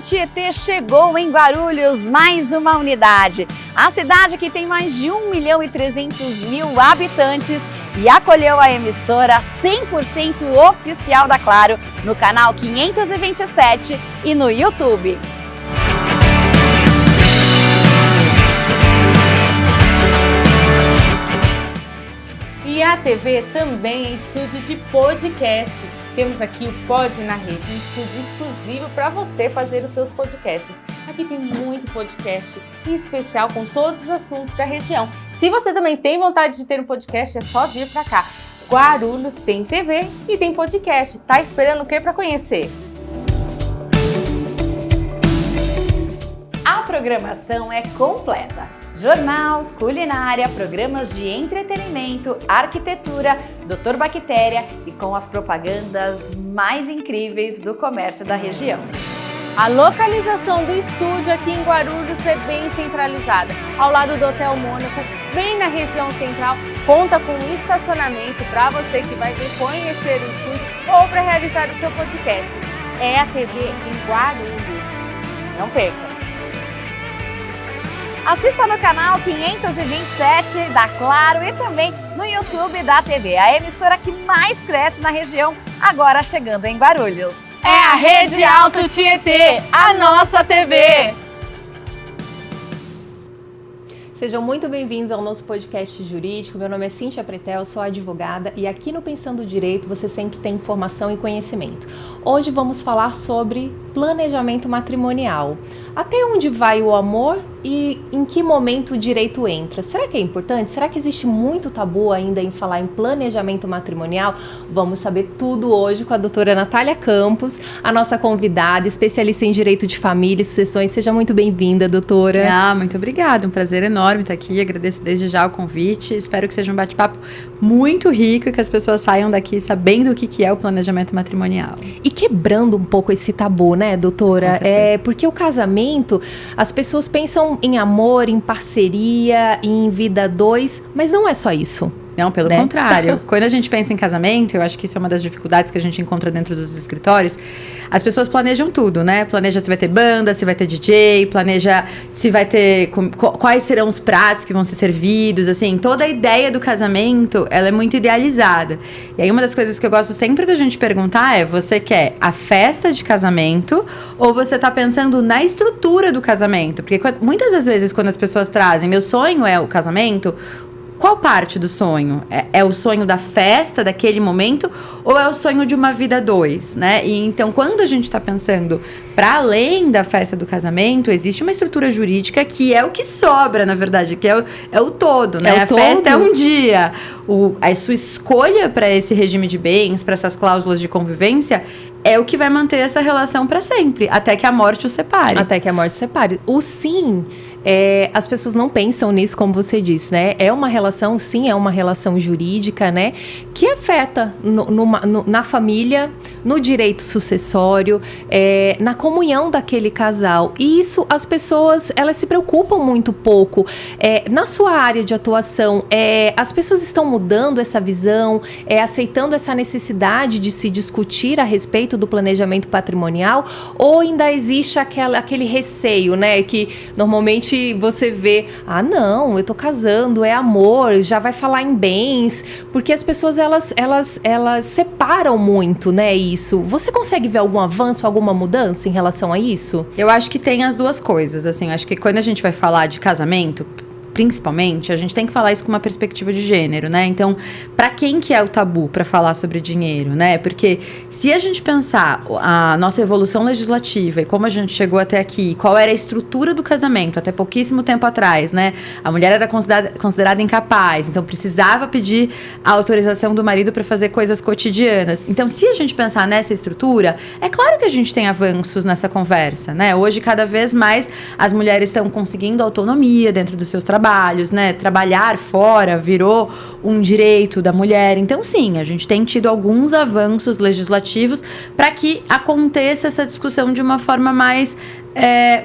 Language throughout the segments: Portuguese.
Tietê chegou em Guarulhos, mais uma unidade. A cidade que tem mais de 1.300.000 habitantes e acolheu a emissora 100% oficial da Claro no canal 527 e no YouTube. E a TV também é estúdio de podcast. Temos aqui o Pod na Rede, um estúdio exclusivo para você fazer os seus podcasts. Aqui tem muito podcast, em especial com todos os assuntos da região. Se você também tem vontade de ter um podcast, é só vir para cá. Guarulhos tem TV e tem podcast. Tá esperando o que para conhecer? A programação é completa. Jornal, culinária, programas de entretenimento, arquitetura, Doutor Bactéria e com as propagandas mais incríveis do comércio da região. A localização do estúdio aqui em Guarulhos é bem centralizada, ao lado do Hotel Mônaco, bem na região central, conta com um estacionamento para você que vai vir conhecer o estúdio ou para realizar o seu podcast. É a TV em Guarulhos. Não perca! Assista no canal 527 da Claro e também no YouTube da TV, a emissora que mais cresce na região, agora chegando em Guarulhos. É a Rede Alto Tietê, a nossa TV! Sejam muito bem-vindos ao nosso podcast jurídico. Meu nome é Cíntia Pretel, sou advogada e aqui no Pensando Direito você sempre tem informação e conhecimento. Hoje vamos falar sobre planejamento matrimonial. Até onde vai o amor e em que momento o direito entra? Será que é importante? Será que existe muito tabu ainda em falar em planejamento matrimonial? Vamos saber tudo hoje com a doutora Natália Campos, a nossa convidada, especialista em direito de família e sucessões. Seja muito bem-vinda, doutora. Muito obrigada, um prazer enorme estar aqui, agradeço desde já o convite, espero que seja um bate-papo muito rico e que as pessoas saiam daqui sabendo o que é o planejamento matrimonial. E quebrando um pouco esse tabu, né, doutora? Porque o casamento, as pessoas pensam em amor, em parceria, em vida a dois, mas não é só isso. Não, pelo contrário. Quando a gente pensa em casamento, eu acho que isso é uma das dificuldades que a gente encontra dentro dos escritórios. As pessoas planejam tudo, né? Planeja se vai ter banda, se vai ter DJ, planeja se vai ter... quais serão os pratos que vão ser servidos, assim. Toda a ideia do casamento, ela é muito idealizada. E aí uma das coisas que eu gosto sempre da gente perguntar é: você quer a festa de casamento ou você tá pensando na estrutura do casamento? Porque muitas das vezes quando as pessoas trazem, meu sonho é o casamento... Qual parte do sonho? É o sonho da festa, daquele momento, ou é o sonho de uma vida a dois, né? E então, quando a gente está pensando para além da festa do casamento, existe uma estrutura jurídica que é o que sobra, na verdade, que é o todo, né? Festa é um dia. A sua escolha para esse regime de bens, para essas cláusulas de convivência, é o que vai manter essa relação para sempre, até que a morte os separe. Até que a morte separe. O sim... as pessoas não pensam nisso, como você disse, né? É uma relação, sim, é uma relação jurídica, né? Que afeta na família, no direito sucessório, na comunhão daquele casal. E isso, as pessoas, elas se preocupam muito pouco. Na sua área de atuação, as pessoas estão mudando essa visão, aceitando essa necessidade de se discutir a respeito do planejamento patrimonial, ou ainda existe aquele receio, né? Que normalmente você vê, não, eu tô casando, é amor, já vai falar em bens, porque as pessoas, elas separam muito, né, isso. Você consegue ver algum avanço, alguma mudança em relação a isso? Eu acho que tem as duas coisas, assim, acho que quando a gente vai falar de casamento, principalmente, a gente tem que falar isso com uma perspectiva de gênero, né? Então, para quem que é o tabu para falar sobre dinheiro, né? Porque se a gente pensar a nossa evolução legislativa e como a gente chegou até aqui, qual era a estrutura do casamento até pouquíssimo tempo atrás, né? A mulher era considerada incapaz, então precisava pedir a autorização do marido para fazer coisas cotidianas. Então, se a gente pensar nessa estrutura, é claro que a gente tem avanços nessa conversa, né? Hoje, cada vez mais, as mulheres estão conseguindo autonomia dentro dos seus trabalhos, né? Trabalhar fora virou um direito da mulher. Então, sim, a gente tem tido alguns avanços legislativos para que aconteça essa discussão de uma forma mais...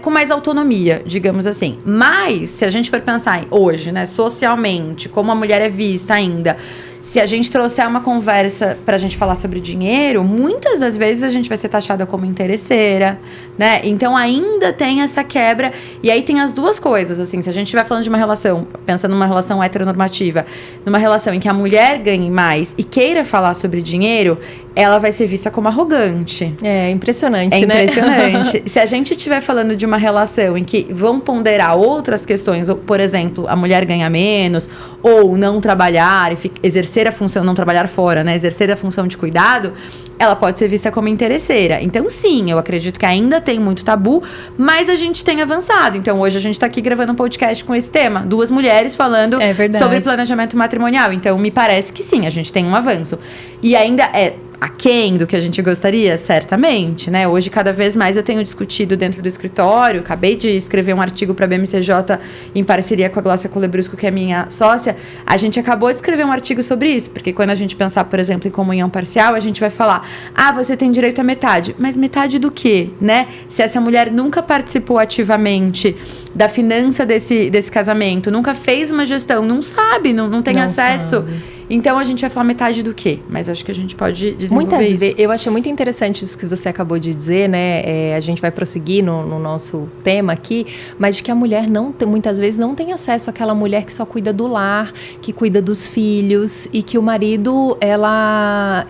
com mais autonomia, digamos assim. Mas, se a gente for pensar hoje, né, socialmente, como a mulher é vista ainda... se a gente trouxer uma conversa pra gente falar sobre dinheiro, muitas das vezes a gente vai ser taxada como interesseira, né? Então ainda tem essa quebra. E aí tem as duas coisas, assim, se a gente estiver falando de uma relação, pensando numa relação heteronormativa, numa relação em que a mulher ganhe mais e queira falar sobre dinheiro, ela vai ser vista como arrogante. É impressionante, né? É impressionante. Se a gente estiver falando de uma relação em que vão ponderar outras questões, ou, por exemplo, a mulher ganha menos, ou não trabalhar, e exercer a função, não trabalhar fora, né? Exercer a função de cuidado, ela pode ser vista como interesseira. Então, sim, eu acredito que ainda tem muito tabu, mas a gente tem avançado. Então, hoje a gente tá aqui gravando um podcast com esse tema. 2 mulheres falando sobre planejamento matrimonial. Então, me parece que sim, a gente tem um avanço. E ainda é aquém do que a gente gostaria, certamente, né? Hoje, cada vez mais eu tenho discutido dentro do escritório, acabei de escrever um artigo para a BMCJ em parceria com a Glócia Colebrusco, que é minha sócia. A gente acabou de escrever um artigo sobre isso, porque quando a gente pensar, por exemplo, em comunhão parcial, a gente vai falar, você tem direito a metade. Mas metade do quê, né? Se essa mulher nunca participou ativamente da finança desse casamento, nunca fez uma gestão, não sabe, não tem acesso... Sabe. Então, a gente vai falar metade do quê? Mas acho que a gente pode desenvolver isso. Eu achei muito interessante isso que você acabou de dizer, né? A gente vai prosseguir no nosso tema aqui, mas de que a mulher muitas vezes não tem acesso àquela mulher que só cuida do lar, que cuida dos filhos, e que o marido,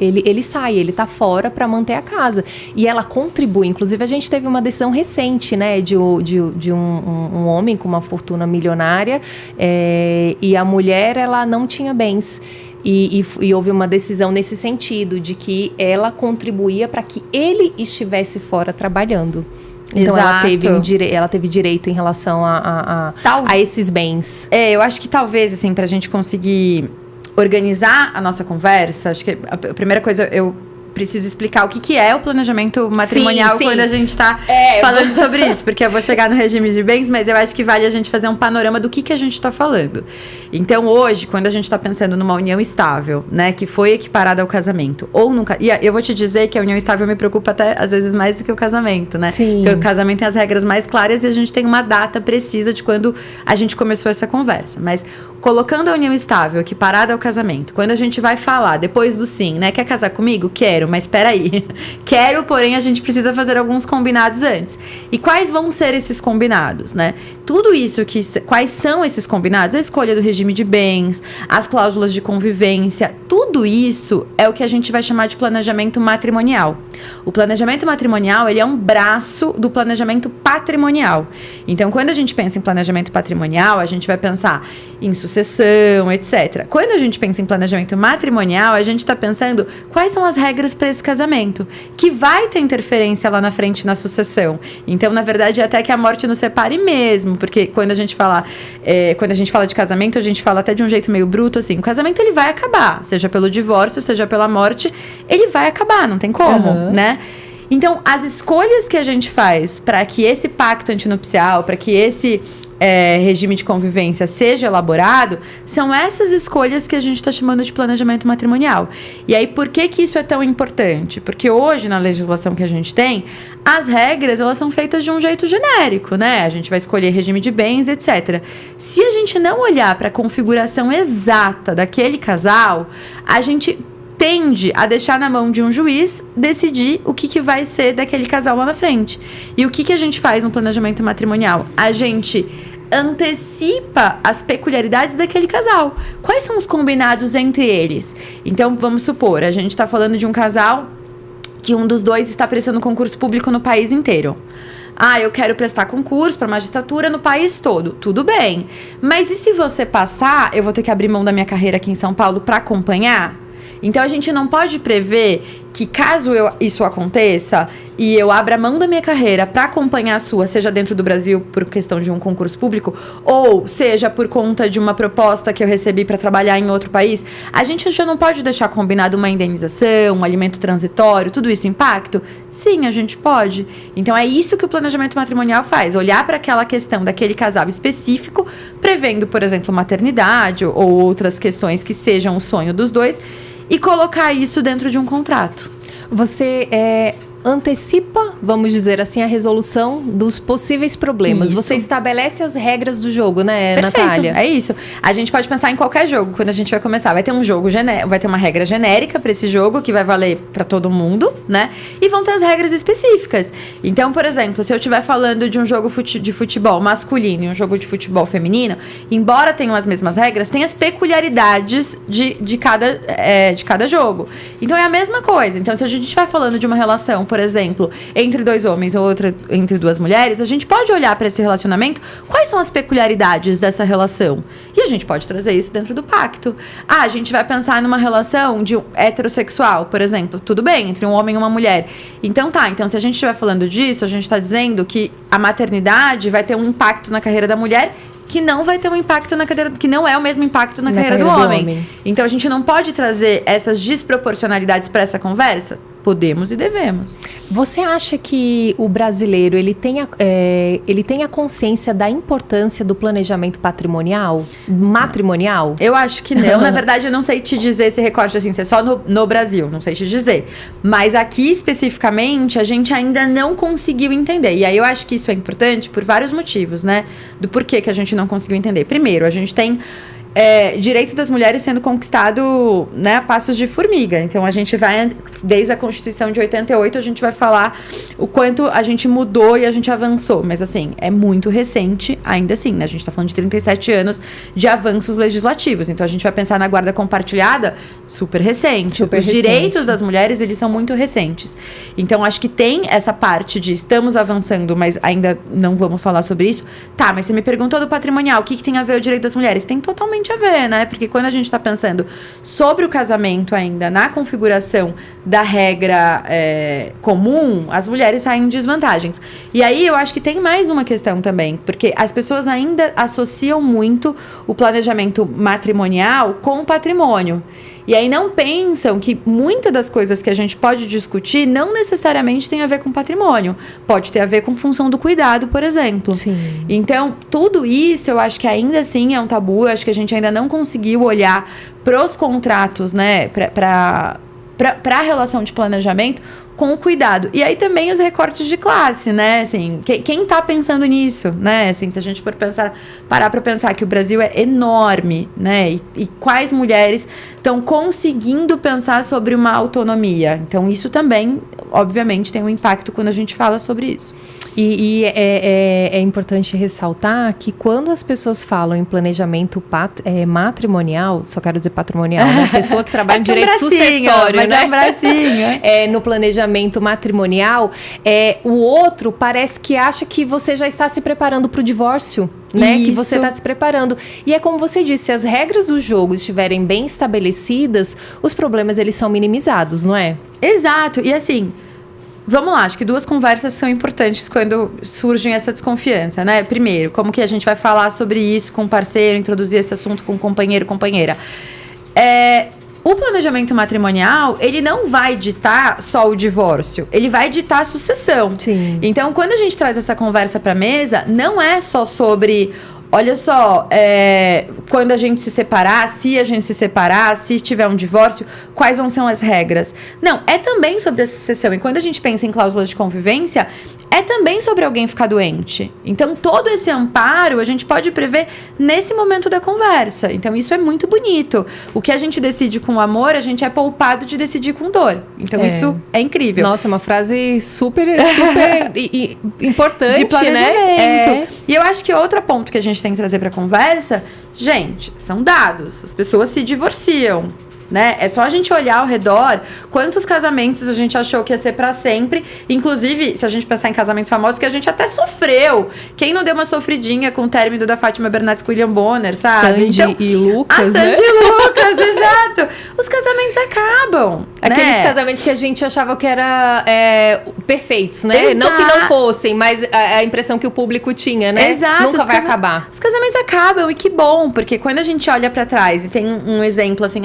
ele sai, ele tá fora para manter a casa. E ela contribui. Inclusive, a gente teve uma decisão recente, né? De um homem com uma fortuna milionária, e a mulher, ela não tinha bens. E houve uma decisão nesse sentido, de que ela contribuía para que ele estivesse fora trabalhando. Então, ela teve direito em relação a esses bens. Eu acho que talvez, assim, pra gente conseguir organizar a nossa conversa, acho que a primeira coisa, eu preciso explicar o que é o planejamento matrimonial quando a gente tá falando sobre isso, porque eu vou chegar no regime de bens, mas eu acho que vale a gente fazer um panorama do que a gente tá falando. Então, hoje, quando a gente tá pensando numa união estável, né, que foi equiparada ao casamento, ou nunca... E eu vou te dizer que a união estável me preocupa até, às vezes, mais do que o casamento, né? Sim. Porque o casamento tem as regras mais claras e a gente tem uma data precisa de quando a gente começou essa conversa. Mas, colocando a união estável equiparada ao casamento, quando a gente vai falar, depois do sim, né, quer casar comigo? Quero, mas espera aí. Quero, porém, a gente precisa fazer alguns combinados antes. E quais vão ser esses combinados, né? Tudo isso, quais são esses combinados? A escolha do regime de bens, as cláusulas de convivência, tudo isso é o que a gente vai chamar de planejamento matrimonial. O planejamento matrimonial, ele é um braço do planejamento patrimonial. Então, quando a gente pensa em planejamento patrimonial, a gente vai pensar em sucessão, etc. Quando a gente pensa em planejamento matrimonial, a gente está pensando quais são as regras para esse casamento, que vai ter interferência lá na frente na sucessão. Então, na verdade, é até que a morte nos separe mesmo, porque quando a gente fala de casamento, a gente fala até de um jeito meio bruto, assim, o casamento ele vai acabar, seja pelo divórcio, seja pela morte, ele vai acabar, não tem como, né? Então, as escolhas que a gente faz para que esse pacto antinupcial, para que esse regime de convivência seja elaborado, são essas escolhas que a gente está chamando de planejamento matrimonial. E aí, por que isso é tão importante? Porque hoje, na legislação que a gente tem, as regras, elas são feitas de um jeito genérico, né? A gente vai escolher regime de bens, etc. Se a gente não olhar para a configuração exata daquele casal, a gente tende a deixar na mão de um juiz decidir o que vai ser daquele casal lá na frente. E o que a gente faz no planejamento matrimonial? A gente antecipa as peculiaridades daquele casal. Quais são os combinados entre eles? Então, vamos supor, a gente está falando de um casal que um dos dois está prestando concurso público no país inteiro. Eu quero prestar concurso para magistratura no país todo. Tudo bem. Mas e se você passar, eu vou ter que abrir mão da minha carreira aqui em São Paulo para acompanhar? Então, a gente não pode prever que, caso isso aconteça e eu abra mão da minha carreira para acompanhar a sua, seja dentro do Brasil por questão de um concurso público, ou seja por conta de uma proposta que eu recebi para trabalhar em outro país, a gente já não pode deixar combinado uma indenização, um alimento transitório, tudo isso impacto? Sim, a gente pode. Então, é isso que o planejamento matrimonial faz, olhar para aquela questão daquele casal específico, prevendo, por exemplo, maternidade ou outras questões que sejam o sonho dos dois, e colocar isso dentro de um contrato. Você antecipa, vamos dizer assim, a resolução dos possíveis problemas. Isso. Você estabelece as regras do jogo, né, Perfeito, Natália? é isso. A gente pode pensar em qualquer jogo, quando a gente vai começar. Vai ter um jogo vai ter uma regra genérica para esse jogo, que vai valer para todo mundo, né? E vão ter as regras específicas. Então, por exemplo, se eu estiver falando de um jogo de futebol masculino e um jogo de futebol feminino, embora tenham as mesmas regras, tem as peculiaridades de cada jogo. Então, é a mesma coisa. Então, se a gente estiver falando de uma relação, por exemplo, entre 2 homens ou outra entre 2 mulheres, a gente pode olhar para esse relacionamento, quais são as peculiaridades dessa relação? E a gente pode trazer isso dentro do pacto. A gente vai pensar numa relação de heterossexual, por exemplo, tudo bem, entre um homem e uma mulher. Então se a gente estiver falando disso, a gente está dizendo que a maternidade vai ter um impacto na carreira da mulher que não vai ter um impacto que não é o mesmo impacto na carreira do homem. Então a gente não pode trazer essas desproporcionalidades para essa conversa? Podemos e devemos. Você acha que o brasileiro ele tem a consciência da importância do planejamento matrimonial? Eu acho que não. Na verdade, eu não sei te dizer esse recorte assim, se é só no Brasil, não sei te dizer. Mas aqui, especificamente, a gente ainda não conseguiu entender. E aí eu acho que isso é importante por vários motivos, né? Do porquê que a gente não conseguiu entender. Primeiro, a gente tem direito das mulheres sendo conquistado, né, a passos de formiga. Então, a gente vai, desde a Constituição de 88, a gente vai falar o quanto a gente mudou e a gente avançou. Mas, assim, é muito recente, ainda assim, né? A gente está falando de 37 anos de avanços legislativos. Então, a gente vai pensar na guarda compartilhada, super recente. Os direitos das mulheres, eles são muito recentes. Então, acho que tem essa parte de estamos avançando, mas ainda não vamos falar sobre isso. Tá, mas você me perguntou do patrimonial, o que tem a ver o direito das mulheres? Tem totalmente a ver, né? Porque quando a gente está pensando sobre o casamento ainda, na configuração da regra comum, as mulheres saem em desvantagens. E aí eu acho que tem mais uma questão também, porque as pessoas ainda associam muito o planejamento matrimonial com o patrimônio. E aí não pensam que muitas das coisas que a gente pode discutir não necessariamente tem a ver com patrimônio. Pode ter a ver com função do cuidado, por exemplo. Sim. Então, tudo isso eu acho que ainda assim é um tabu. Eu acho que a gente ainda não conseguiu olhar pros contratos, né, para a relação de planejamento com o cuidado. E aí também os recortes de classe, né? Assim, quem tá pensando nisso, né? Assim, se a gente for parar para pensar que o Brasil é enorme, né? E quais mulheres estão conseguindo pensar sobre uma autonomia. Então, isso também, obviamente, tem um impacto quando a gente fala sobre isso. E é importante ressaltar que quando as pessoas falam em planejamento matrimonial, só quero dizer patrimonial, né? A pessoa que trabalha em direito sucessório, mas né? É um bracinho. No planejamento matrimonial, o outro parece que acha que você já está se preparando para o divórcio, né? Isso. Que você está se preparando. E é como você disse, se as regras do jogo estiverem bem estabelecidas, os problemas eles são minimizados, não é? Exato. E assim, vamos lá, acho que 2 conversas são importantes quando surge essa desconfiança, né? Primeiro, como que a gente vai falar sobre isso com o parceiro, introduzir esse assunto com o companheiro, companheira. O planejamento matrimonial, ele não vai ditar só o divórcio, ele vai ditar a sucessão. Sim. Então, quando a gente traz essa conversa para a mesa, não é só sobre... Olha só, quando a gente se separar, se a gente se separar, se tiver um divórcio, quais vão ser as regras? Não, é também sobre a sucessão. E quando a gente pensa em cláusulas de convivência, é também sobre alguém ficar doente. Então, todo esse amparo a gente pode prever nesse momento da conversa. Então, isso é muito bonito. O que a gente decide com amor, a gente é poupado de decidir com dor. Então, isso é incrível. Nossa, é uma frase super importante, de planejamento. Né? E eu acho que outro ponto que a gente tem que trazer para a conversa, gente, são dados. As pessoas se divorciam, né? É só a gente olhar ao redor quantos casamentos a gente achou que ia ser pra sempre. Inclusive, se a gente pensar em casamentos famosos, que a gente até sofreu. Quem não deu uma sofridinha com o término da Fátima Bernardes com William Bonner, sabe? Sandy e Lucas, né? Sandy e Lucas, exato. Os casamentos acabam. Aqueles né? casamentos que a gente achava que era perfeitos, né? Exato. Não que não fossem, mas a impressão que o público tinha, né? Exato. Nunca vai acabar. Os casamentos acabam, e que bom, porque quando a gente olha pra trás e tem um exemplo assim,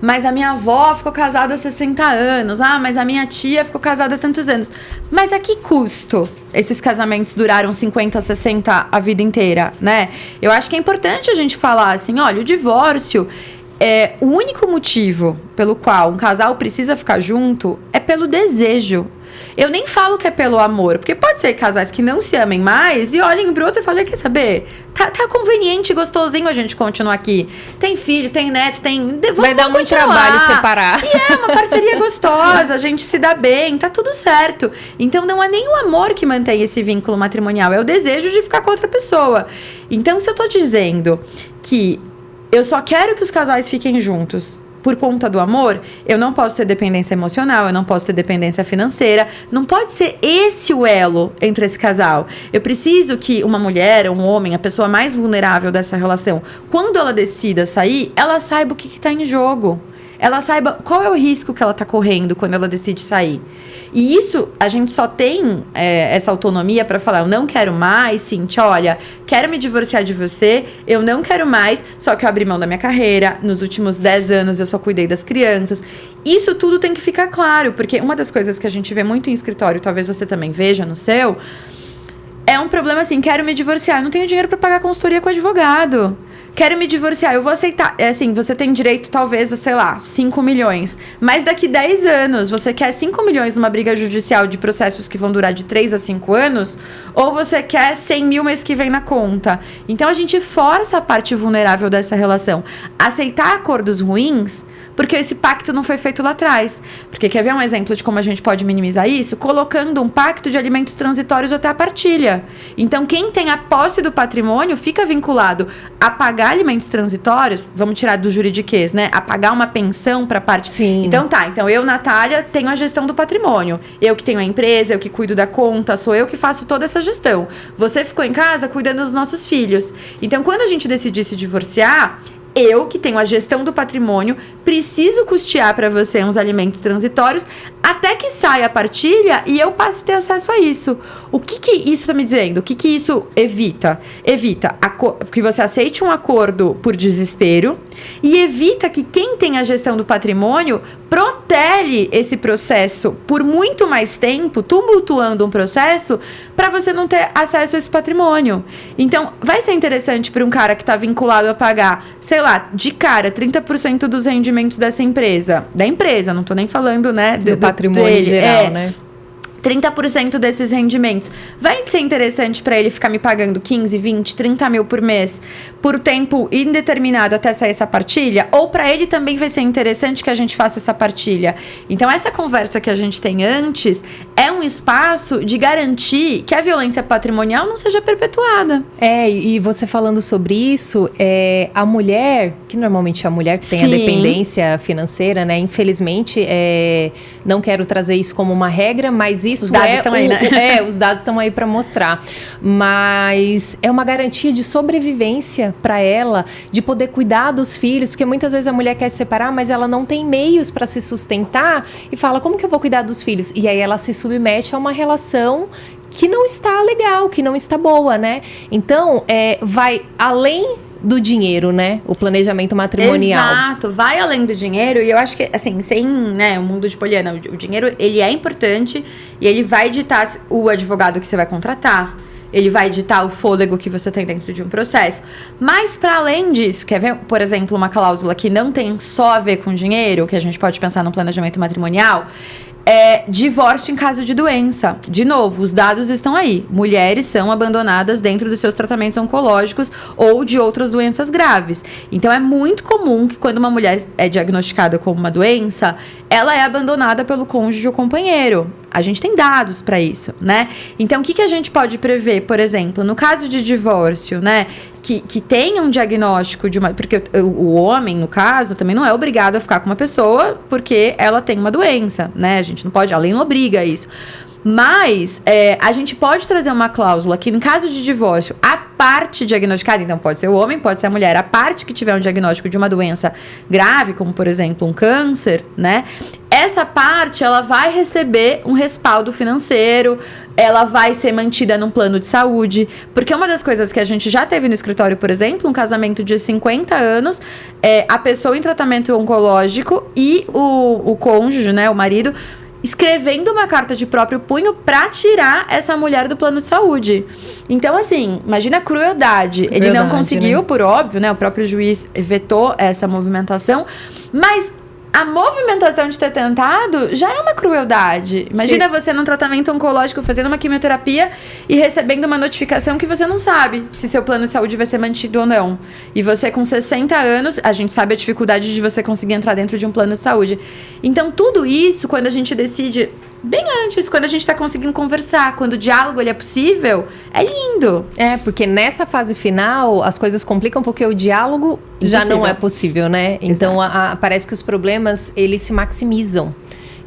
mas a minha avó ficou casada há 60 anos, mas a minha tia ficou casada há tantos anos. Mas a que custo esses casamentos duraram 50, 60 a vida inteira, né? Eu acho que é importante a gente falar assim, olha, o divórcio, o único motivo pelo qual um casal precisa ficar junto é pelo desejo. Eu nem falo que é pelo amor, porque pode ser casais que não se amem mais e olhem pro outro e falem, quer saber? Tá conveniente, gostosinho a gente continuar aqui. Tem filho, tem neto, vai dar muito trabalho separar. E é uma parceria gostosa, a gente se dá bem, tá tudo certo. Então não é nem o amor que mantém esse vínculo matrimonial, é o desejo de ficar com outra pessoa. Então se eu tô dizendo que eu só quero que os casais fiquem juntos por conta do amor, eu não posso ter dependência emocional, eu não posso ter dependência financeira, não pode ser esse o elo entre esse casal. Eu preciso que uma mulher, um homem, a pessoa mais vulnerável dessa relação, quando ela decida sair, ela saiba o que está em jogo. Ela saiba qual é o risco que ela está correndo quando ela decide sair. E isso, a gente só tem essa autonomia para falar, eu não quero mais, Cíntia, olha, quero me divorciar de você, eu não quero mais, só que eu abri mão da minha carreira, nos últimos 10 anos eu só cuidei das crianças. Isso tudo tem que ficar claro, porque uma das coisas que a gente vê muito em escritório, talvez você também veja no seu, é um problema assim, quero me divorciar, eu não tenho dinheiro para pagar consultoria com advogado. Quero me divorciar, eu vou aceitar. Assim, você tem direito, talvez, a, sei lá, 5 milhões. Mas daqui 10 anos, você quer 5 milhões numa briga judicial de processos que vão durar de 3 a 5 anos? Ou você quer 100 mil mês que vem na conta? Então, a gente força a parte vulnerável dessa relação. Aceitar acordos ruins, porque esse pacto não foi feito lá atrás. Porque quer ver um exemplo de como a gente pode minimizar isso? Colocando um pacto de alimentos transitórios até a partilha. Então, quem tem a posse do patrimônio fica vinculado a pagar alimentos transitórios, vamos tirar do juridiquês, né? A pagar uma pensão para parte. Sim. Então eu, Natália, tenho a gestão do patrimônio. Eu que tenho a empresa, eu que cuido da conta, sou eu que faço toda essa gestão. Você ficou em casa cuidando dos nossos filhos. Então, quando a gente decidir se divorciar, eu, que tenho a gestão do patrimônio, preciso custear para você uns alimentos transitórios até que saia a partilha e eu passe a ter acesso a isso. O que isso está me dizendo? O que isso evita? Evita que você aceite um acordo por desespero e evita que quem tem a gestão do patrimônio protele esse processo por muito mais tempo, tumultuando um processo, para você não ter acesso a esse patrimônio. Então, vai ser interessante para um cara que está vinculado a pagar, sei lá, de cara, 30% dos rendimentos dessa empresa. Da empresa, não estou nem falando, né? Do patrimônio dele, geral, né? 30% desses rendimentos. Vai ser interessante para ele ficar me pagando 15, 20, 30 mil por mês por tempo indeterminado até sair essa partilha? Ou para ele também vai ser interessante que a gente faça essa partilha? Então, essa conversa que a gente tem antes é um espaço de garantir que a violência patrimonial não seja perpetuada. E você falando sobre isso, a mulher, que normalmente é a mulher que tem Sim. a dependência financeira, né? Infelizmente, não quero trazer isso como uma regra, mas isso os dados estão aí, né? Os dados estão aí para mostrar. Mas é uma garantia de sobrevivência para ela, de poder cuidar dos filhos, porque muitas vezes a mulher quer se separar, mas ela não tem meios para se sustentar e fala, como que eu vou cuidar dos filhos? E aí ela se submete a uma relação que não está legal, que não está boa, né? Então, vai além do dinheiro, né? O planejamento matrimonial. Exato, vai além do dinheiro. E eu acho que, assim, sem, né, o mundo de poliana, o dinheiro, ele é importante e ele vai ditar o advogado que você vai contratar. Ele vai ditar o fôlego que você tem dentro de um processo. Mas, para além disso, quer ver, por exemplo, uma cláusula que não tem só a ver com dinheiro, que a gente pode pensar no planejamento matrimonial, divórcio em caso de doença. De novo, os dados estão aí. Mulheres são abandonadas dentro dos seus tratamentos oncológicos ou de outras doenças graves. Então, é muito comum que quando uma mulher é diagnosticada com uma doença, ela é abandonada pelo cônjuge ou companheiro. A gente tem dados para isso, né? Então, o que a gente pode prever, por exemplo, no caso de divórcio, né? Que tenha um diagnóstico de uma... Porque o homem, no caso, também não é obrigado a ficar com uma pessoa porque ela tem uma doença, né? A gente não pode... A lei não obriga isso. Mas a gente pode trazer uma cláusula que, em caso de divórcio, a parte diagnosticada, então pode ser o homem, pode ser a mulher, a parte que tiver um diagnóstico de uma doença grave, como, por exemplo, um câncer, né? Essa parte, ela vai receber um respaldo financeiro, ela vai ser mantida num plano de saúde, porque uma das coisas que a gente já teve no escritório, por exemplo, um casamento de 50 anos, a pessoa em tratamento oncológico e o cônjuge, né, o marido, escrevendo uma carta de próprio punho pra tirar essa mulher do plano de saúde. Então, assim, imagina a crueldade. Ele não conseguiu, né? Por óbvio, né? O próprio juiz vetou essa movimentação, mas a movimentação de ter tentado já é uma crueldade. Imagina você num tratamento oncológico, fazendo uma quimioterapia e recebendo uma notificação que você não sabe se seu plano de saúde vai ser mantido ou não. E você com 60 anos, a gente sabe a dificuldade de você conseguir entrar dentro de um plano de saúde. Então, tudo isso, quando a gente decide... Bem antes, quando a gente tá conseguindo conversar, quando o diálogo ele é possível, é lindo. Porque nessa fase final, as coisas complicam porque o diálogo já não é possível, né? Então, parece que os problemas, eles se maximizam.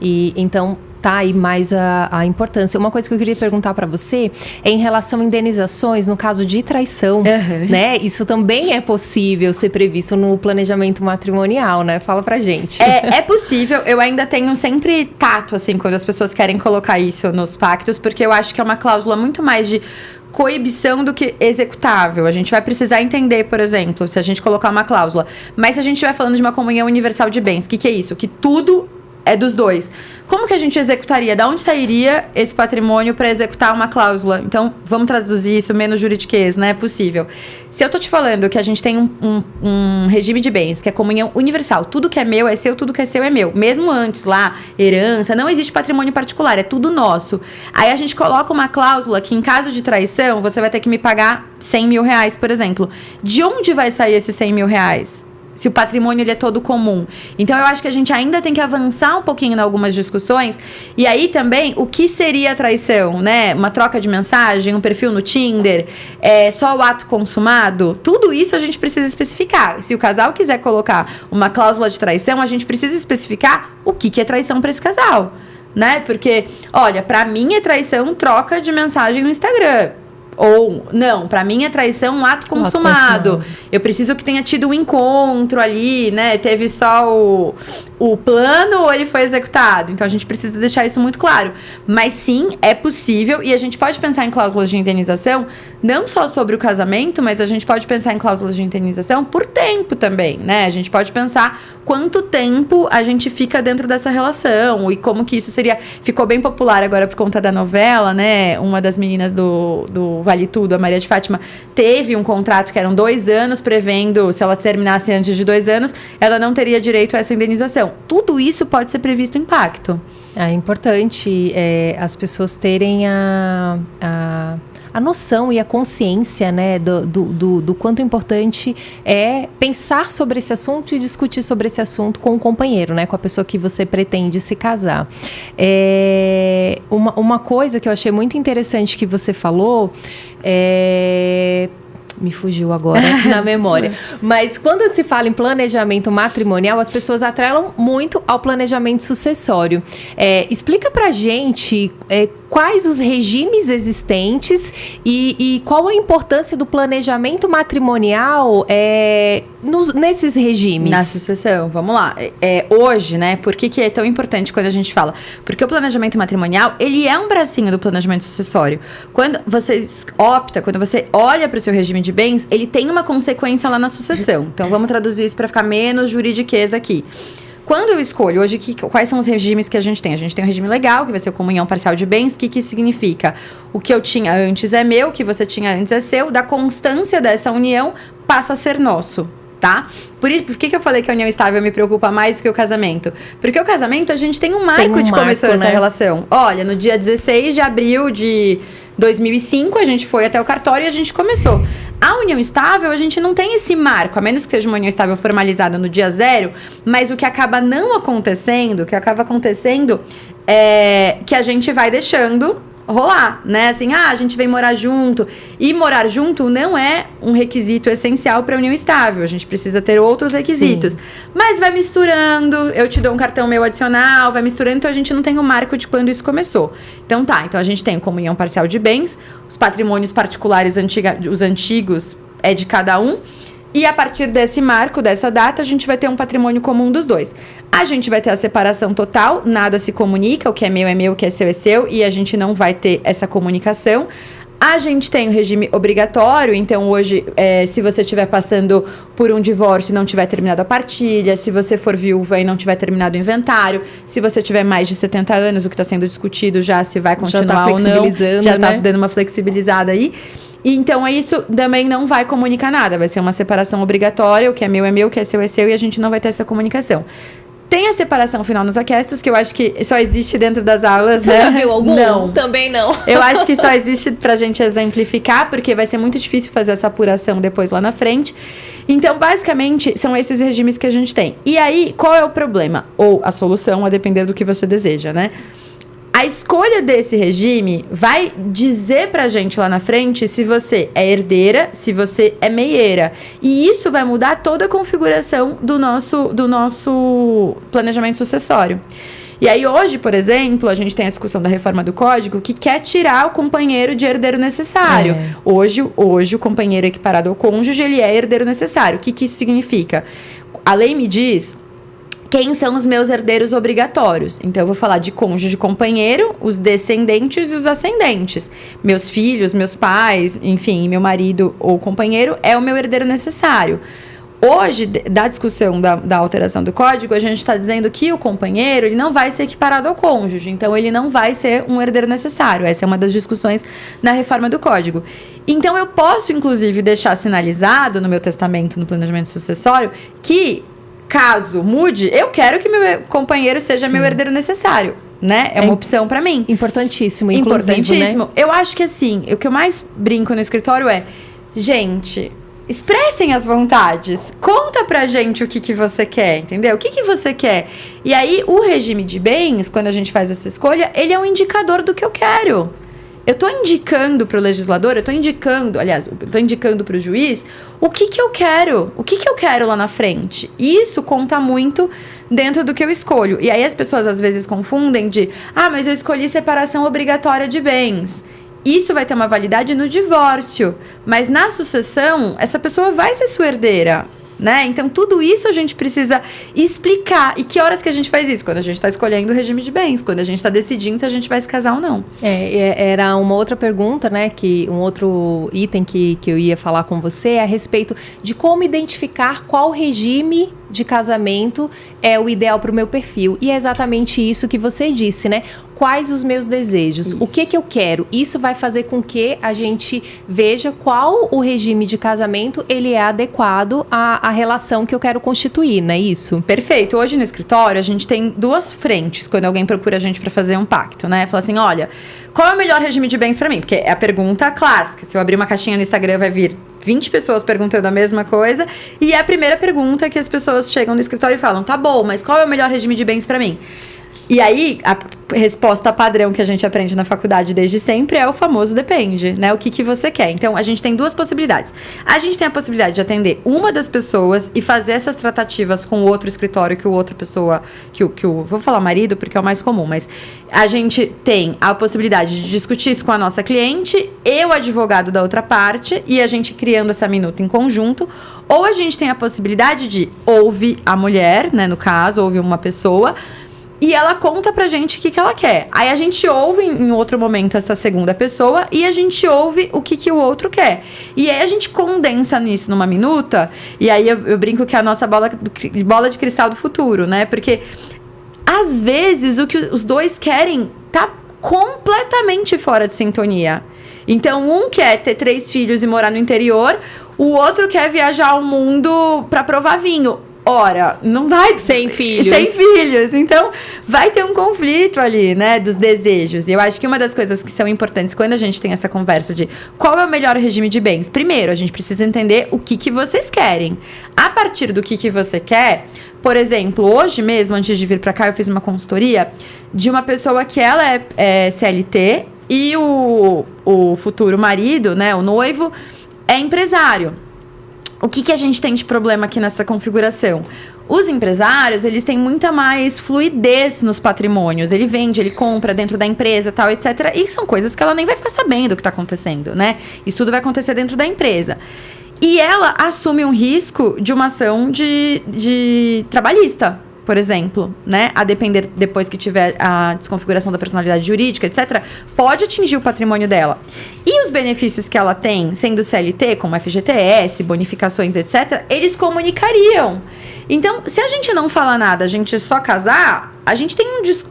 E então... tá aí mais a importância. Uma coisa que eu queria perguntar para você é em relação a indenizações no caso de traição, né? Isso também é possível ser previsto no planejamento matrimonial, né? Fala pra gente. É possível. Eu ainda tenho sempre tato, assim, quando as pessoas querem colocar isso nos pactos, porque eu acho que é uma cláusula muito mais de coibição do que executável. A gente vai precisar entender, por exemplo, se a gente colocar uma cláusula. Mas se a gente estiver falando de uma comunhão universal de bens, o que é isso? Que tudo é dos dois. Como que a gente executaria? Da onde sairia esse patrimônio para executar uma cláusula? Então, vamos traduzir isso menos juridiquês, né? É possível. Se eu tô te falando que a gente tem um regime de bens, que é comunhão universal, tudo que é meu é seu, tudo que é seu é meu. Mesmo antes lá, herança, não existe patrimônio particular, é tudo nosso. Aí a gente coloca uma cláusula que em caso de traição, você vai ter que me pagar 100 mil reais, por exemplo. De onde vai sair esses 100 mil reais? Se o patrimônio ele é todo comum. Então, eu acho que a gente ainda tem que avançar um pouquinho em algumas discussões. E aí, também, o que seria traição, né? Uma troca de mensagem, um perfil no Tinder, só o ato consumado? Tudo isso a gente precisa especificar. Se o casal quiser colocar uma cláusula de traição, a gente precisa especificar o que é traição para esse casal, né? Porque, olha, para mim é traição troca de mensagem no Instagram. Ou, não, pra mim é traição um ato consumado. Eu preciso que tenha tido um encontro ali, né? Teve só o plano ou ele foi executado? Então, a gente precisa deixar isso muito claro. Mas, sim, é possível. E a gente pode pensar em cláusulas de indenização, não só sobre o casamento, mas a gente pode pensar em cláusulas de indenização por tempo também, né? A gente pode pensar quanto tempo a gente fica dentro dessa relação e como que isso seria... Ficou bem popular agora por conta da novela, né? Uma das meninas do Vale Tudo, a Maria de Fátima, teve um contrato que eram 2 anos, prevendo, se ela terminasse antes de 2 anos, ela não teria direito a essa indenização. Tudo isso pode ser previsto em pacto. É importante as pessoas terem a noção e a consciência, né, do quanto importante é pensar sobre esse assunto e discutir sobre esse assunto com o companheiro, né, com a pessoa que você pretende se casar. Uma coisa que eu achei muito interessante que você falou me fugiu agora na memória. Mas quando se fala em planejamento matrimonial, as pessoas atrelam muito ao planejamento sucessório. Explica pra gente quais os regimes existentes e qual a importância do planejamento matrimonial nesses regimes. Na sucessão, vamos lá. Hoje, né, por que é tão importante quando a gente fala? Porque o planejamento matrimonial, ele é um bracinho do planejamento sucessório. Quando você olha para o seu regime de bens, ele tem uma consequência lá na sucessão. Então, vamos traduzir isso para ficar menos juridiquês aqui. Quando eu escolho hoje, quais são os regimes que a gente tem? A gente tem um regime legal, que vai ser a comunhão parcial de bens. O que isso significa? O que eu tinha antes é meu, o que você tinha antes é seu. Da constância dessa união, passa a ser nosso, tá? Por que eu falei que a união estável me preocupa mais do que o casamento? Porque o casamento, a gente tem um marco de começou essa relação. Olha, no dia 16 de abril de 2005, a gente foi até o cartório e a gente começou. A união estável, a gente não tem esse marco, a menos que seja uma união estável formalizada no dia 0, mas o que acaba não acontecendo, é que a gente vai deixando rolar, né? Assim, a gente vem morar junto. E morar junto não é um requisito essencial para a união estável. A gente precisa ter outros requisitos. Sim. Mas vai misturando, eu te dou um cartão meu adicional, vai misturando, então a gente não tem o marco de quando isso começou. Então a gente tem comunhão parcial de bens, os patrimônios particulares os antigos é de cada um. E a partir desse marco, dessa data, a gente vai ter um patrimônio comum dos dois. A gente vai ter a separação total, nada se comunica, o que é meu, o que é seu, e a gente não vai ter essa comunicação. A gente tem o regime obrigatório, então hoje, se você estiver passando por um divórcio e não tiver terminado a partilha, se você for viúva e não tiver terminado o inventário, se você tiver mais de 70 anos, o que está sendo discutido já, se vai continuar ou não, já está dando uma flexibilizada aí. Então, isso também não vai comunicar nada, vai ser uma separação obrigatória, o que é meu, o que é seu, e a gente não vai ter essa comunicação. Tem a separação final nos aquestos, que eu acho que só existe dentro das aulas. Você já viu algum? Não. Também não. Eu acho que só existe pra gente exemplificar, porque vai ser muito difícil fazer essa apuração depois lá na frente. Então, basicamente, são esses regimes que a gente tem. E aí, qual é o problema? Ou a solução, a depender do que você deseja, né? A escolha desse regime vai dizer pra gente lá na frente se você é herdeira, se você é meieira. E isso vai mudar toda a configuração do nosso planejamento sucessório. E aí hoje, por exemplo, a gente tem a discussão da reforma do Código que quer tirar o companheiro de herdeiro necessário. Hoje o companheiro equiparado ao cônjuge, ele é herdeiro necessário. O que isso significa? A lei me diz quem são os meus herdeiros obrigatórios. Então, eu vou falar de cônjuge, companheiro, os descendentes e os ascendentes. Meus filhos, meus pais, enfim, meu marido ou companheiro é o meu herdeiro necessário. Hoje, da discussão da alteração do código, a gente está dizendo que o companheiro ele não vai ser equiparado ao cônjuge. Então, ele não vai ser um herdeiro necessário. Essa é uma das discussões na reforma do código. Então, eu posso, inclusive, deixar sinalizado no meu testamento, no planejamento sucessório, que caso mude, eu quero que meu companheiro seja meu herdeiro necessário, né? É uma opção pra mim. Importantíssimo, inclusive, né? Eu acho que assim, o que eu mais brinco no escritório é, gente, expressem as vontades. Conta pra gente o que você quer, entendeu? O que você quer? E aí, o regime de bens, quando a gente faz essa escolha, ele é um indicador do que eu quero. Eu tô indicando pro legislador, eu tô indicando pro juiz o que eu quero. O que eu quero lá na frente. Isso conta muito dentro do que eu escolho. E aí as pessoas às vezes confundem de, mas eu escolhi separação obrigatória de bens. Isso vai ter uma validade no divórcio. Mas na sucessão, essa pessoa vai ser sua herdeira. Né? Então, tudo isso a gente precisa explicar. E que horas que a gente faz isso? Quando a gente está escolhendo o regime de bens. Quando a gente está decidindo se a gente vai se casar ou não. Era uma outra pergunta, né? Um outro item que eu ia falar com você a respeito de como identificar qual regime de casamento é o ideal para o meu perfil. E é exatamente isso que você disse, né? Quais os meus desejos? Isso. O que eu quero? Isso vai fazer com que a gente veja qual o regime de casamento ele é adequado à relação que eu quero constituir, não é isso? Perfeito. Hoje no escritório a gente tem duas frentes quando alguém procura a gente para fazer um pacto, né? Fala assim, olha, qual é o melhor regime de bens para mim? Porque é a pergunta clássica. Se eu abrir uma caixinha no Instagram vai vir 20 pessoas perguntando a mesma coisa. E é a primeira pergunta que as pessoas chegam no escritório e falam, tá bom, mas qual é o melhor regime de bens para mim? E aí, a resposta padrão que a gente aprende na faculdade desde sempre é o famoso depende, né? O que você quer. Então, a gente tem duas possibilidades. A gente tem a possibilidade de atender uma das pessoas e fazer essas tratativas com o outro escritório que o outra pessoa, vou falar marido porque é o mais comum, mas a gente tem a possibilidade de discutir isso com a nossa cliente e o advogado da outra parte e a gente criando essa minuta em conjunto. Ou a gente tem a possibilidade de ouvir a mulher, né? No caso, ouvir uma pessoa e ela conta pra gente o que ela quer. Aí a gente ouve em outro momento essa segunda pessoa e a gente ouve o que o outro quer. E aí a gente condensa nisso numa minuta. E aí eu brinco que é a nossa bola de cristal do futuro, né? Porque às vezes o que os dois querem tá completamente fora de sintonia. Então um quer ter 3 filhos e morar no interior, o outro quer viajar ao mundo pra provar vinho. Ora, não vai... Sem filhos. Sem filhos. Então, vai ter um conflito ali, né, dos desejos. E eu acho que uma das coisas que são importantes quando a gente tem essa conversa de qual é o melhor regime de bens. Primeiro, a gente precisa entender o que vocês querem. A partir do que você quer... Por exemplo, hoje mesmo, antes de vir pra cá, eu fiz uma consultoria de uma pessoa que ela é CLT e o futuro marido, né, o noivo, é empresário. O que a gente tem de problema aqui nessa configuração? Os empresários, eles têm muita mais fluidez nos patrimônios. Ele vende, ele compra dentro da empresa, tal, etc. E são coisas que ela nem vai ficar sabendo o que está acontecendo, né? Isso tudo vai acontecer dentro da empresa. E ela assume um risco de uma ação de trabalhista, por exemplo, né? A depender depois que tiver a desconfiguração da personalidade jurídica, etc., pode atingir o patrimônio dela. E os benefícios que ela tem, sendo CLT, como FGTS, bonificações, etc., eles comunicariam. Então, se a gente não fala nada, a gente só casar, a gente tem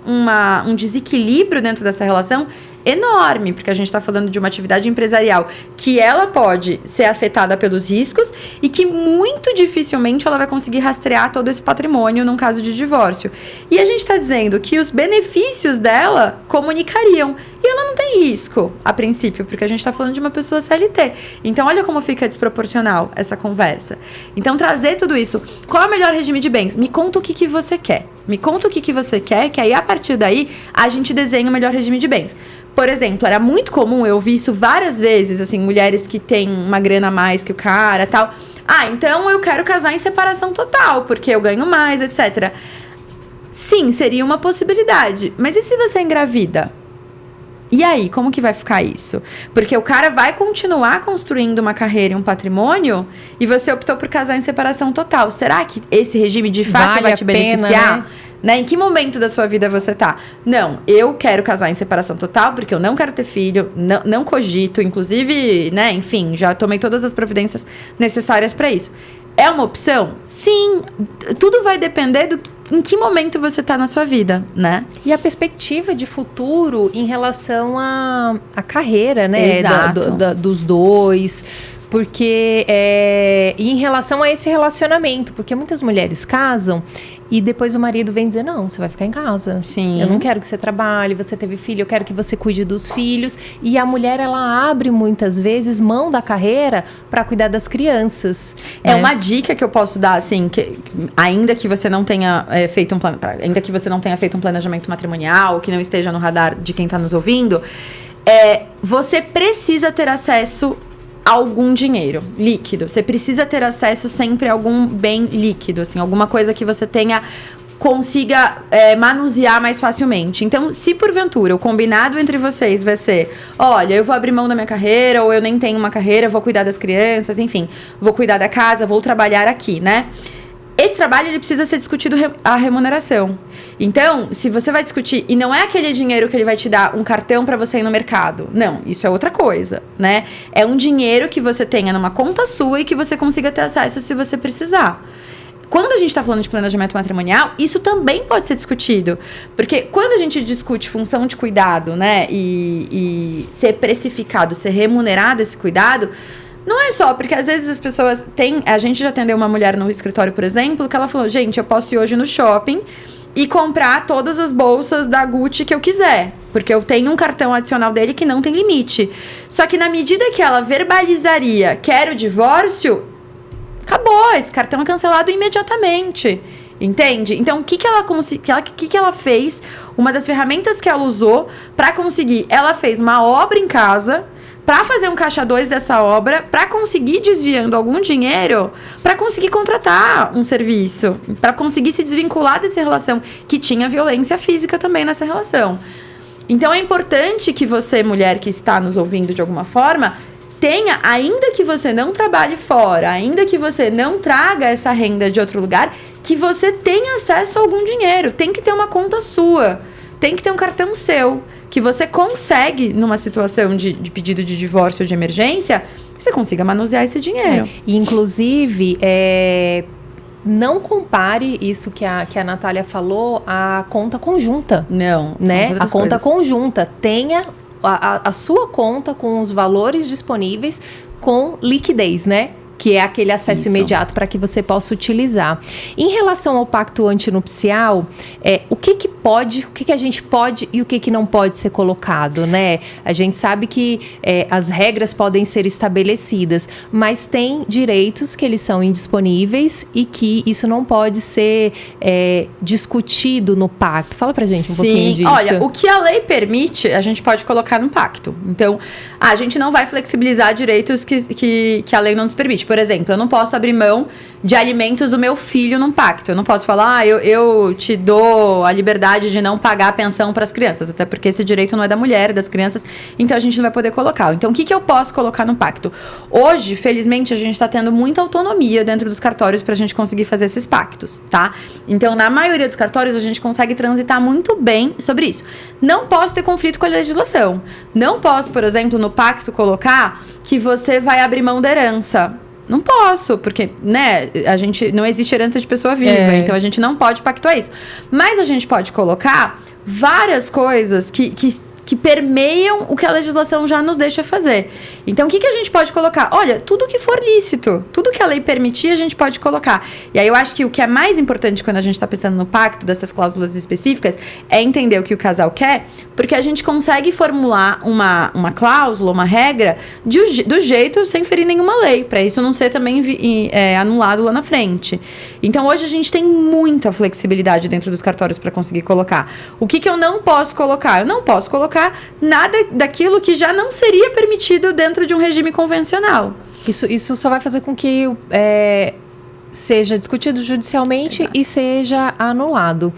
um desequilíbrio dentro dessa relação enorme, porque a gente está falando de uma atividade empresarial que ela pode ser afetada pelos riscos e que muito dificilmente ela vai conseguir rastrear todo esse patrimônio num caso de divórcio. E a gente está dizendo que os benefícios dela comunicariam. E ela não tem risco, a princípio, porque a gente está falando de uma pessoa CLT. Então, olha como fica desproporcional essa conversa. Então, trazer tudo isso. Qual é o melhor regime de bens? Me conta o que você quer. Me conta o que você quer, que aí, a partir daí, a gente desenha o melhor regime de bens. Por exemplo, era muito comum, eu vi isso várias vezes, assim, mulheres que têm uma grana a mais que o cara, tal. Então eu quero casar em separação total, porque eu ganho mais, etc. Sim, seria uma possibilidade. Mas e se você engravida? E aí, como que vai ficar isso? Porque o cara vai continuar construindo uma carreira e um patrimônio e você optou por casar em separação total. Será que esse regime de fato vai te beneficiar? Né? Em que momento da sua vida você tá? Não, eu quero casar em separação total porque eu não quero ter filho, não cogito, inclusive, né, enfim, já tomei todas as providências necessárias para isso. É uma opção? Sim, tudo vai depender em que momento você tá na sua vida, né? E a perspectiva de futuro em relação à carreira, né? Exato. Dos dois. Porque, e em relação a esse relacionamento, porque muitas mulheres casam e depois o marido vem dizer, não, você vai ficar em casa. Sim. Eu não quero que você trabalhe, você teve filho, eu quero que você cuide dos filhos. E a mulher, ela abre muitas vezes mão da carreira para cuidar das crianças. É né? uma dica que eu posso dar, assim, que ainda que você não tenha feito um planejamento matrimonial, que não esteja no radar de quem está nos ouvindo, você precisa ter acesso algum dinheiro líquido. Você precisa ter acesso sempre a algum bem líquido, assim, alguma coisa que você consiga manusear mais facilmente. Então, se porventura o combinado entre vocês vai ser, olha, eu vou abrir mão da minha carreira, ou eu nem tenho uma carreira, vou cuidar das crianças, enfim, vou cuidar da casa, vou trabalhar aqui, né? Esse trabalho, ele precisa ser discutido a remuneração. Então, se você vai discutir, e não é aquele dinheiro que ele vai te dar um cartão para você ir no mercado. Não, isso é outra coisa, né? É um dinheiro que você tenha numa conta sua e que você consiga ter acesso se você precisar. Quando a gente está falando de planejamento matrimonial, isso também pode ser discutido. Porque quando a gente discute função de cuidado, né? E ser precificado, ser remunerado esse cuidado, não é só, porque às vezes as pessoas a gente já atendeu uma mulher no escritório, por exemplo, que ela falou, gente, eu posso ir hoje no shopping e comprar todas as bolsas da Gucci que eu quiser, porque eu tenho um cartão adicional dele que não tem limite. Só que na medida que ela verbalizaria, quero divórcio, acabou, esse cartão é cancelado imediatamente. Entende? Então, o que ela fez? Uma das ferramentas que ela usou para conseguir, ela fez uma obra em casa para fazer um caixa 2 dessa obra, para conseguir desviando algum dinheiro, para conseguir contratar um serviço, para conseguir se desvincular dessa relação, que tinha violência física também nessa relação. Então, é importante que você, mulher que está nos ouvindo de alguma forma, tenha, ainda que você não trabalhe fora, ainda que você não traga essa renda de outro lugar, que você tenha acesso a algum dinheiro. Tem que ter uma conta sua, tem que ter um cartão seu, que você consegue, numa situação de pedido de divórcio ou de emergência, você consiga manusear esse dinheiro. E, inclusive, não compare isso que a Natália falou, a conta conjunta. Não, né? A conta conjunta. Tenha a sua conta com os valores disponíveis com liquidez, né? Que é aquele acesso imediato para que você possa utilizar. Em relação ao pacto antinupcial, o que a gente pode e o que não pode ser colocado, né? A gente sabe que as regras podem ser estabelecidas, mas tem direitos que eles são indisponíveis e que isso não pode ser discutido no pacto. Fala pra gente um pouquinho disso. Olha, o que a lei permite, a gente pode colocar no pacto. Então, a gente não vai flexibilizar direitos que a lei não nos permite. Por exemplo, eu não posso abrir mão de alimentos do meu filho num pacto. Eu não posso falar, eu te dou a liberdade de não pagar a pensão para as crianças, até porque esse direito não é da mulher, é das crianças, então a gente não vai poder colocar. Então, o que eu posso colocar no pacto? Hoje, felizmente, a gente está tendo muita autonomia dentro dos cartórios para a gente conseguir fazer esses pactos, tá? Então, na maioria dos cartórios, a gente consegue transitar muito bem sobre isso. Não posso ter conflito com a legislação. Não posso, por exemplo, no pacto colocar que você vai abrir mão da herança. Não posso, porque, né, a gente não existe herança de pessoa viva, então a gente não pode pactuar isso. Mas a gente pode colocar várias coisas que permeiam o que a legislação já nos deixa fazer. Então, o que a gente pode colocar? Olha, tudo que for lícito, tudo que a lei permitir, a gente pode colocar. E aí, eu acho que o que é mais importante quando a gente está pensando no pacto, dessas cláusulas específicas, é entender o que o casal quer, porque a gente consegue formular uma cláusula, uma regra, do jeito sem ferir nenhuma lei, para isso não ser também anulado lá na frente. Então, hoje a gente tem muita flexibilidade dentro dos cartórios para conseguir colocar. O que eu não posso colocar? Eu não posso colocar nada daquilo que já não seria permitido dentro de um regime convencional. Isso só vai fazer com que seja discutido judicialmente e seja anulado.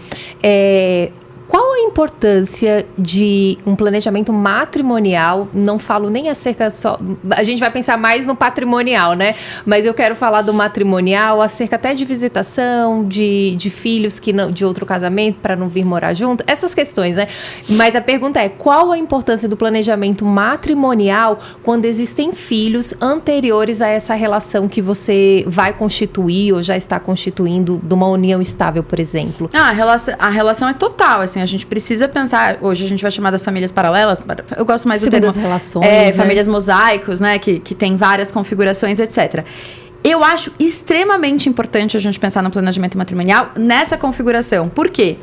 Qual a importância de um planejamento matrimonial? Não falo nem acerca só... A gente vai pensar mais no patrimonial, né? Mas eu quero falar do matrimonial, acerca até de visitação, de filhos que não, de outro casamento, para não vir morar junto. Essas questões, né? Mas a pergunta é, qual a importância do planejamento matrimonial quando existem filhos anteriores a essa relação que você vai constituir ou já está constituindo de uma união estável, por exemplo? A relação é total, assim, a gente precisa pensar, hoje a gente vai chamar das famílias paralelas, eu gosto mais do termo, segundas relações, né? Famílias mosaicos, né, que tem várias configurações, etc. Eu acho extremamente importante a gente pensar no planejamento matrimonial nessa configuração. Por quê?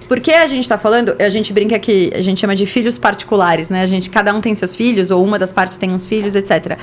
Porque a gente está falando, a gente brinca que a gente chama de filhos particulares, né? Cada um tem seus filhos, ou uma das partes tem uns filhos, etc.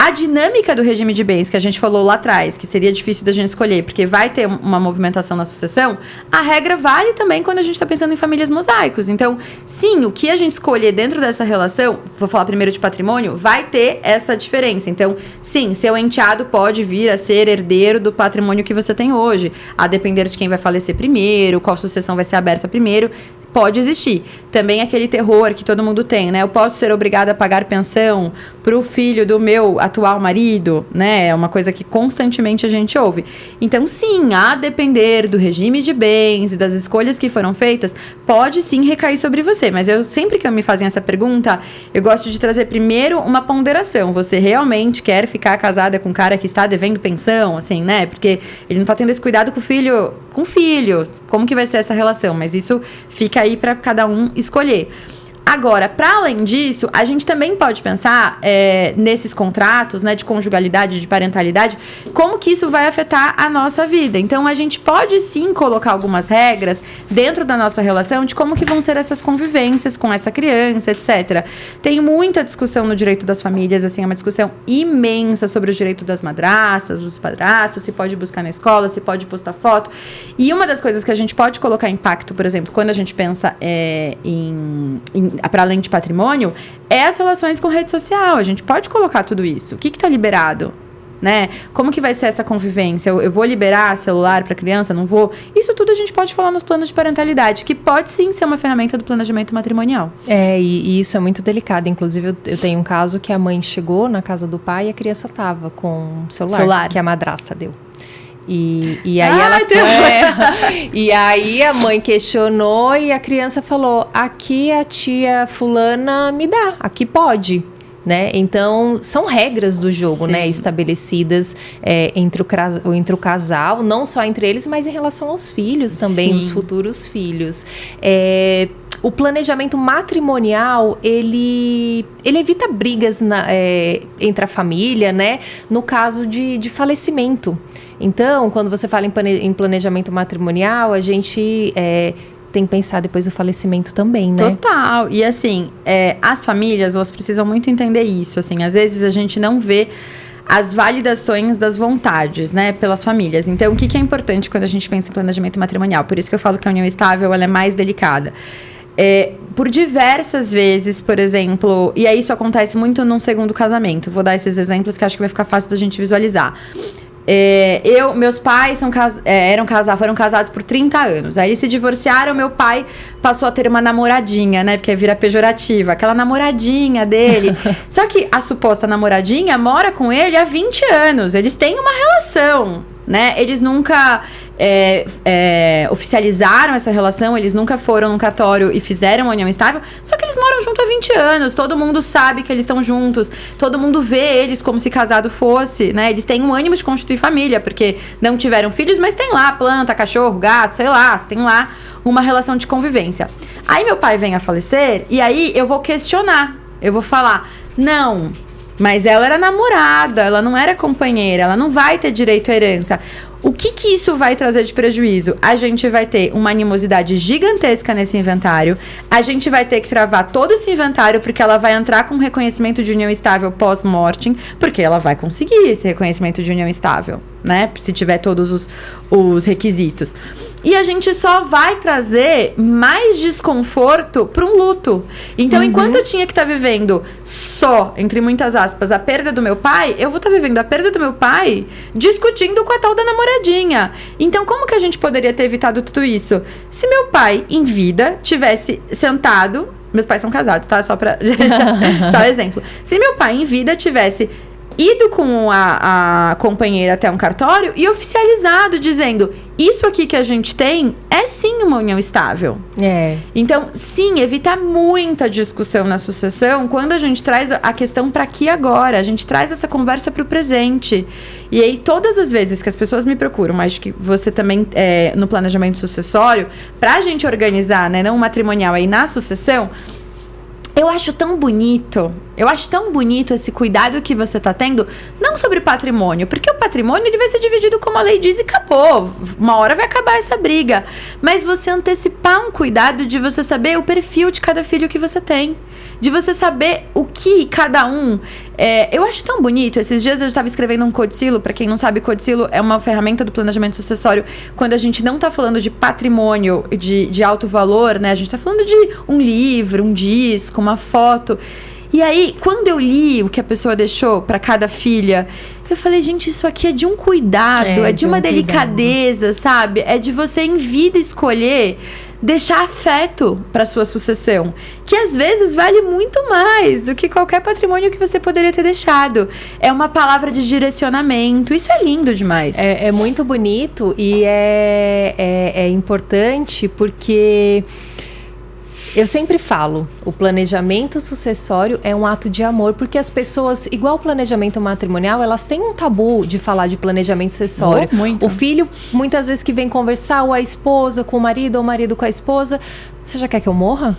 A dinâmica do regime de bens que a gente falou lá atrás, que seria difícil da gente escolher, porque vai ter uma movimentação na sucessão, a regra vale também quando a gente está pensando em famílias mosaicos. Então, sim, o que a gente escolher dentro dessa relação, vou falar primeiro de patrimônio, vai ter essa diferença. Então, sim, seu enteado pode vir a ser herdeiro do patrimônio que você tem hoje, a depender de quem vai falecer primeiro, qual sucessão vai ser aberta primeiro. Pode existir. Também aquele terror que todo mundo tem, né? Eu posso ser obrigada a pagar pensão pro filho do meu atual marido, né? É uma coisa que constantemente a gente ouve. Então, sim, a depender do regime de bens e das escolhas que foram feitas, pode sim recair sobre você. Mas sempre que me fazem essa pergunta, eu gosto de trazer primeiro uma ponderação. Você realmente quer ficar casada com um cara que está devendo pensão, assim, né? Porque ele não está tendo esse cuidado com o filho, como que vai ser essa relação? Mas isso fica aí para cada um escolher. Agora, para além disso, a gente também pode pensar nesses contratos, né, de conjugalidade, de parentalidade, como que isso vai afetar a nossa vida. Então, a gente pode sim colocar algumas regras dentro da nossa relação de como que vão ser essas convivências com essa criança, etc. Tem muita discussão no direito das famílias, assim, é uma discussão imensa sobre o direito das madrastas, dos padrastos, se pode buscar na escola, se pode postar foto. E uma das coisas que a gente pode colocar em pacto, por exemplo, quando a gente pensa para além de patrimônio, é as relações com rede social. A gente pode colocar tudo isso. O que está liberado? Né? Como que vai ser essa convivência? Eu vou liberar celular para criança? Não vou? Isso tudo a gente pode falar nos planos de parentalidade, que pode sim ser uma ferramenta do planejamento matrimonial. E isso é muito delicado. Inclusive, eu tenho um caso que a mãe chegou na casa do pai e a criança estava com o celular que a madraça deu. E aí ela foi. E aí a mãe questionou e a criança falou: aqui a tia fulana me dá, aqui pode. Né? Então, são regras do jogo, né, estabelecidas entre o casal, não só entre eles, mas em relação aos filhos também, os futuros filhos. O planejamento matrimonial, ele evita brigas entre a família, né, no caso de falecimento. Então, quando você fala em planejamento matrimonial, a gente tem que pensar depois do falecimento também, né? Total. E assim, as famílias, elas precisam muito entender isso. Assim, às vezes a gente não vê as validações das vontades, né, pelas famílias. Então, o que é importante quando a gente pensa em planejamento matrimonial? Por isso que eu falo que a união estável, ela é mais delicada. Por diversas vezes, por exemplo, e aí isso acontece muito num segundo casamento. Vou dar esses exemplos que acho que vai ficar fácil da gente visualizar. Meus pais foram casados por 30 anos. Aí eles se divorciaram, meu pai passou a ter uma namoradinha, né? Porque vira pejorativa. Aquela namoradinha dele. Só que a suposta namoradinha mora com ele há 20 anos. Eles têm uma relação, né? Eles nunca oficializaram essa relação, eles nunca foram no cartório e fizeram uma união estável, só que eles moram junto há 20 anos, todo mundo sabe que eles estão juntos, todo mundo vê eles como se casado fosse, né? Eles têm um ânimo de constituir família, porque não tiveram filhos, mas tem lá planta, cachorro, gato, sei lá, tem lá uma relação de convivência. Aí meu pai vem a falecer, e aí eu vou questionar, eu vou falar, não, mas ela era namorada, ela não era companheira, ela não vai ter direito à herança. O que isso vai trazer de prejuízo? A gente vai ter uma animosidade gigantesca nesse inventário, a gente vai ter que travar todo esse inventário, porque ela vai entrar com reconhecimento de união estável pós-mortem, porque ela vai conseguir esse reconhecimento de união estável, né? Se tiver todos os requisitos. E a gente só vai trazer mais desconforto para um luto. Então, enquanto eu tinha que estar vivendo só, entre muitas aspas, a perda do meu pai, eu vou estar vivendo a perda do meu pai discutindo com a tal da namoradinha. Então, como que a gente poderia ter evitado tudo isso? Se meu pai, em vida, tivesse sentado... Meus pais são casados, tá? Só exemplo. Se meu pai, em vida, tivesse ido com a companheira até um cartório e oficializado, dizendo, isso aqui que a gente tem é sim uma união estável. Então, sim, evitar muita discussão na sucessão quando a gente traz a questão para aqui e agora. A gente traz essa conversa para o presente. E aí, todas as vezes que as pessoas me procuram, acho que você também, no planejamento sucessório, para a gente organizar, né, não matrimonial aí na sucessão, eu acho tão bonito esse cuidado que você está tendo, não sobre patrimônio, porque o patrimônio ele vai ser dividido como a lei diz e acabou. Uma hora vai acabar essa briga. Mas você antecipar um cuidado de você saber o perfil de cada filho que você tem. De você saber o que cada um... eu acho tão bonito. Esses dias eu estava escrevendo um codicilo. Para quem não sabe, codicilo é uma ferramenta do planejamento sucessório. Quando a gente não está falando de patrimônio de alto valor, né? A gente está falando de um livro, um disco, uma foto. E aí, quando eu li o que a pessoa deixou para cada filha, eu falei, gente, isso aqui é de um cuidado, é de uma delicadeza, sabe? É de você, em vida, escolher deixar afeto para sua sucessão, que às vezes vale muito mais do que qualquer patrimônio que você poderia ter deixado. É uma palavra de direcionamento, isso é lindo demais. É muito bonito e é importante porque... Eu sempre falo, o planejamento sucessório é um ato de amor, porque as pessoas, igual o planejamento matrimonial, elas têm um tabu de falar de planejamento sucessório. Muito. O filho, muitas vezes que vem conversar, ou a esposa com o marido, ou o marido com a esposa, você já quer que eu morra?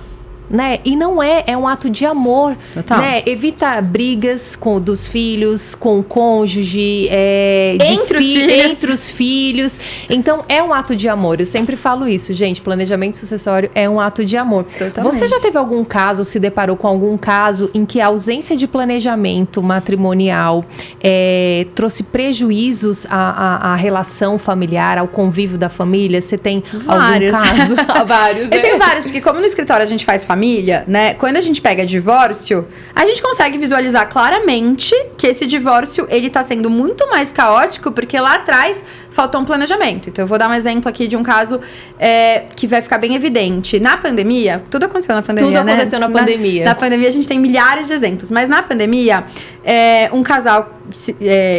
Né? E não é um ato de amor, né? Evita brigas dos filhos, com o cônjuge, entre os filhos. Então, é um ato de amor. Eu sempre falo isso, gente. Planejamento sucessório é um ato de amor. Totalmente. Você já teve algum caso, se deparou com algum caso em que a ausência de planejamento matrimonial trouxe prejuízos à relação familiar, ao convívio da família? Você tem vários. Algum caso? Vários, né? Eu tenho vários, porque como no escritório a gente faz família, né? Quando a gente pega divórcio, a gente consegue visualizar claramente que esse divórcio, ele tá sendo muito mais caótico, porque lá atrás faltou um planejamento. Então, eu vou dar um exemplo aqui de um caso que vai ficar bem evidente. Na pandemia, tudo aconteceu na pandemia, Tudo aconteceu na pandemia. Na pandemia, a gente tem milhares de exemplos. Mas na pandemia, um casal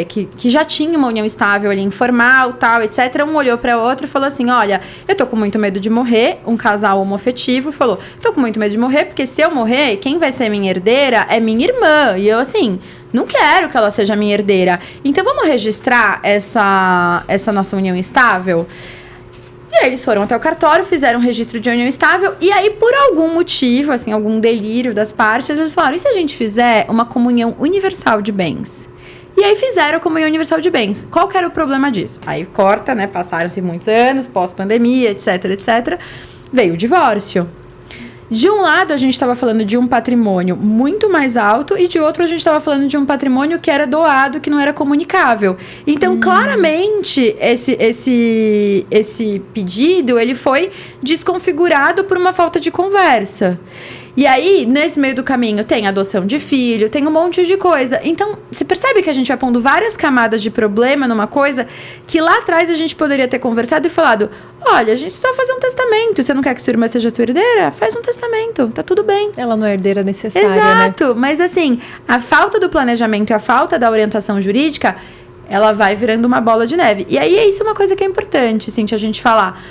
que já tinha uma união estável ali, informal, tal, etc. Um olhou para o outro e falou assim, olha, eu tô com muito medo de morrer. Um casal homoafetivo falou, tô com muito medo de morrer, porque se eu morrer, quem vai ser minha herdeira é minha irmã. E eu, assim, não quero que ela seja minha herdeira. Então, vamos registrar essa nossa união estável? E aí, eles foram até o cartório, fizeram um registro de união estável. E aí, por algum motivo, assim, algum delírio das partes, eles falaram, e se a gente fizer uma comunhão universal de bens? E aí, fizeram a comunhão universal de bens. Qual que era o problema disso? Aí, corta, né? Passaram-se muitos anos, pós-pandemia, etc, etc. Veio o divórcio. De um lado, a gente estava falando de um patrimônio muito mais alto e de outro, a gente estava falando de um patrimônio que era doado, que não era comunicável. Então, claramente, esse pedido, ele foi desconfigurado por uma falta de conversa. E aí, nesse meio do caminho, tem adoção de filho, tem um monte de coisa. Então, você percebe que a gente vai pondo várias camadas de problema numa coisa que lá atrás a gente poderia ter conversado e falado: olha, a gente só fazer um testamento. Você não quer que sua irmã seja tua herdeira? Faz um testamento, tá tudo bem. Ela não é herdeira necessária, Exato, mas assim, a falta do planejamento e a falta da orientação jurídica, ela vai virando uma bola de neve. E aí, isso é uma coisa que é importante, Cíntia, a gente falar.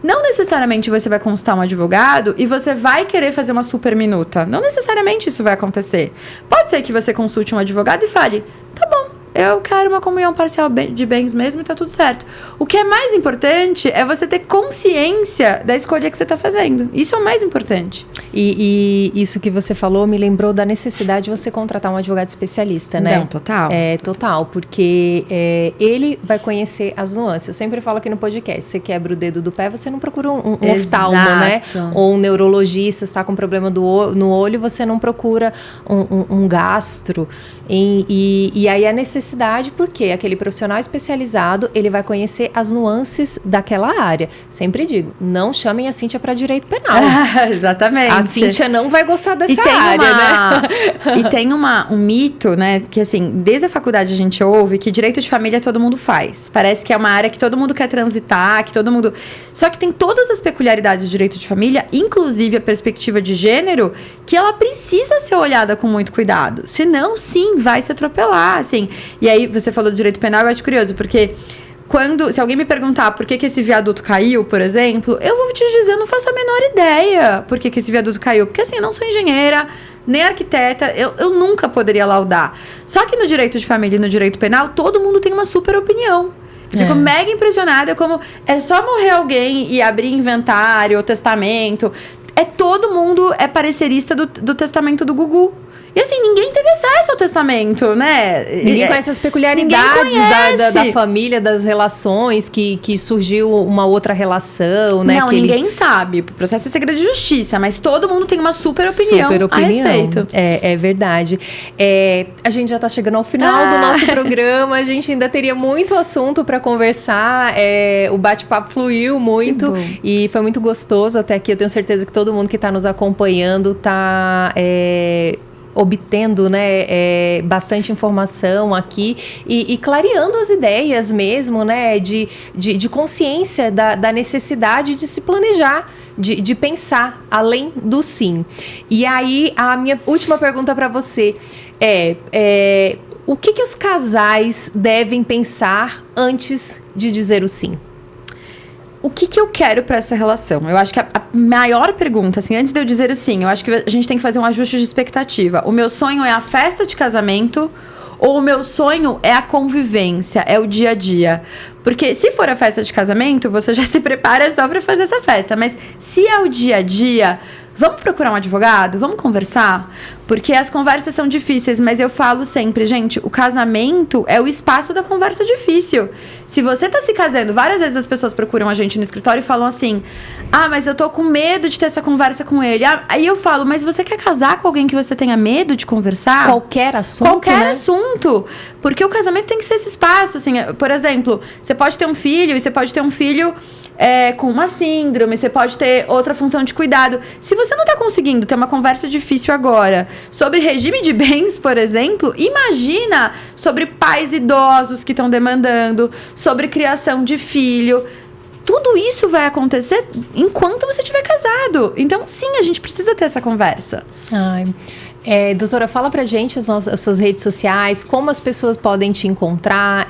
Não necessariamente você vai consultar um advogado e você vai querer fazer uma super minuta. Não necessariamente isso vai acontecer. Pode ser que você consulte um advogado e fale: tá bom, eu quero uma comunhão parcial de bens mesmo e tá tudo certo. O que é mais importante é você ter consciência da escolha que você tá fazendo. Isso é o mais importante. E isso que você falou me lembrou da necessidade de você contratar um advogado especialista, né? Não, total. Total, porque ele vai conhecer as nuances. Eu sempre falo aqui no podcast: você quebra o dedo do pé, você não procura um oftalmo, né? Ou um neurologista, está com problema no olho, você não procura um gastro. E aí a necessidade, porque aquele profissional especializado, ele vai conhecer as nuances daquela área. Sempre digo, não chamem a Cíntia para direito penal. Exatamente. A Cíntia não vai gostar dessa área, né? E tem um mito, né? Que assim, desde a faculdade a gente ouve que direito de família todo mundo faz. Parece que é uma área que todo mundo quer transitar, que todo mundo... Só que tem todas as peculiaridades do direito de família, inclusive a perspectiva de gênero, que ela precisa ser olhada com muito cuidado. Senão, sim, vai se atropelar, assim. E aí, você falou do direito penal, eu acho curioso, porque... se alguém me perguntar por que esse viaduto caiu, por exemplo, eu vou te dizer, eu não faço a menor ideia por que esse viaduto caiu. Porque assim, eu não sou engenheira, nem arquiteta, eu nunca poderia laudar. Só que no direito de família e no direito penal, todo mundo tem uma super opinião. Eu fico mega impressionada como é só morrer alguém e abrir inventário ou testamento. Todo mundo é parecerista do testamento do Gugu. E assim, ninguém teve acesso ao testamento, né? Ninguém conhece as peculiaridades da família, das relações, que surgiu uma outra relação, né? Não, ninguém sabe. O processo é segredo de justiça, mas todo mundo tem uma super opinião a respeito. É verdade. A gente já tá chegando ao final do nosso programa. A gente ainda teria muito assunto para conversar. O bate-papo fluiu muito e foi muito gostoso até aqui. Eu tenho certeza que todo mundo que tá nos acompanhando tá... obtendo, né, bastante informação aqui e clareando as ideias mesmo, né, de consciência da necessidade de se planejar, de pensar além do sim. E aí, a minha última pergunta para você o que os casais devem pensar antes de dizer o sim? O que eu quero pra essa relação? Eu acho que a maior pergunta, assim, antes de eu dizer o sim, eu acho que a gente tem que fazer um ajuste de expectativa. O meu sonho é a festa de casamento ou o meu sonho é a convivência, é o dia a dia? Porque se for a festa de casamento, você já se prepara só pra fazer essa festa. Mas se é o dia a dia... Vamos procurar um advogado? Vamos conversar? Porque as conversas são difíceis, mas eu falo sempre, gente, o casamento é o espaço da conversa difícil. Se você tá se casando, várias vezes as pessoas procuram a gente no escritório e falam assim: mas eu tô com medo de ter essa conversa com ele. Aí eu falo: mas você quer casar com alguém que você tenha medo de conversar? Qualquer assunto, Qualquer assunto. Porque o casamento tem que ser esse espaço, assim. Por exemplo, você pode ter um filho e você pode ter um filho... com uma síndrome, você pode ter outra função de cuidado. Se você não tá conseguindo ter uma conversa difícil agora sobre regime de bens, por exemplo, imagina sobre pais idosos que estão demandando, sobre criação de filho. Tudo isso vai acontecer enquanto você estiver casado. Então, sim, a gente precisa ter essa conversa. Doutora, fala pra gente as suas redes sociais, como as pessoas podem te encontrar,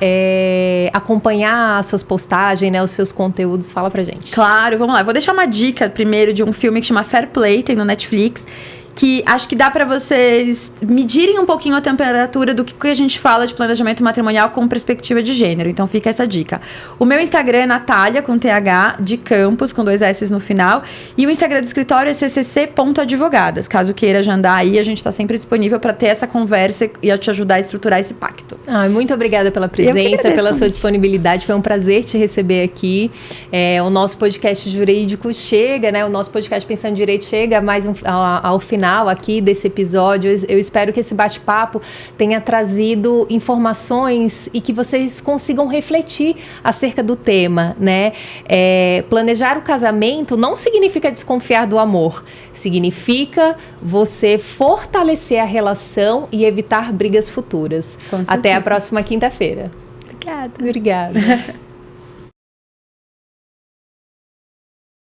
acompanhar as suas postagens, né, os seus conteúdos. Fala pra gente. Claro, vamos lá. Eu vou deixar uma dica primeiro de um filme que chama Fair Play, tem no Netflix, que acho que dá pra vocês medirem um pouquinho a temperatura do que a gente fala de planejamento matrimonial com perspectiva de gênero. Então fica essa dica. O meu Instagram é Natália, com TH, de Campos, com 2 S no final. E o Instagram do escritório é ccc.advogadas. Caso queira agendar aí, a gente tá sempre disponível pra ter essa conversa e a te ajudar a estruturar esse pacto. Muito obrigada pela presença, pela sua disponibilidade. Foi um prazer te receber aqui. O nosso podcast jurídico chega, né? O nosso podcast Pensando em Direito chega mais ao final. final aqui desse episódio. Eu espero que esse bate-papo tenha trazido informações e que vocês consigam refletir acerca do tema, né? Planejar o casamento não significa desconfiar do amor, significa você fortalecer a relação e evitar brigas futuras. Até a próxima quinta-feira. Obrigada. Obrigada.